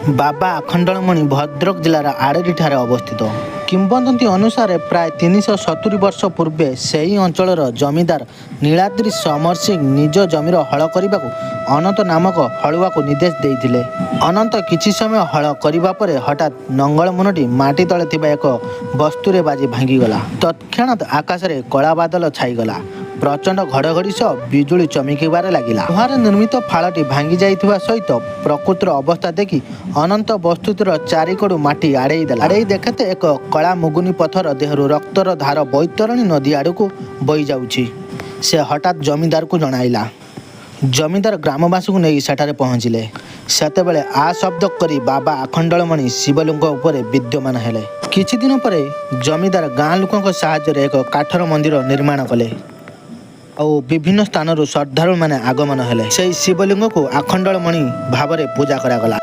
बाबा आखंडलमणि भद्रक जिलार आड़ेरी ठारे अवस्थित। किंवदंती अनुसार प्राय 370 वर्ष पूर्वे सही अंचलर जमीदार नीलाद्री समर सिंह निज जमीर हल करने अनंत नामक हलुआ को निर्देश देते। अनंत किछि समय हल करने पर हठात नंगल मुनटी माटी तले थिबा एक वस्तुरे बाजी भांगीगला। तत्क्षणात आकाश में कला बादल छाईगला। प्रचंड घड़घड़ी सह बिजुली चमकिबार लगिला। लुहार निर्मित फालटी भांगी जाइथिबा सहित प्रकृतिर अवस्था देखि अनंत वस्तुतिर चारिकड़ू माटी आड़े देला। आड़े देखते एक कला मुगुनी पथर देहरु रक्तर धार बैतरणी नदी आड़क बही जाउछि। से हठात जमीदार को जणाइला। जमीदार ग्रामवासी को नहीं सेठारे पहुँचिले। सेतेबेले आ शब्द करी बाबा आखंडलमणि शिवलिंग उपरे विद्यमान हेले। किछि दिन परे जमीदार गाँ लोकंक सहाय्य एक काठर मंदिर निर्माण कले और विभिन्न स्थान श्रद्धालु माने आगमन हेले। से शिवलिंग को आखंडलमणि भाव पूजा करागला।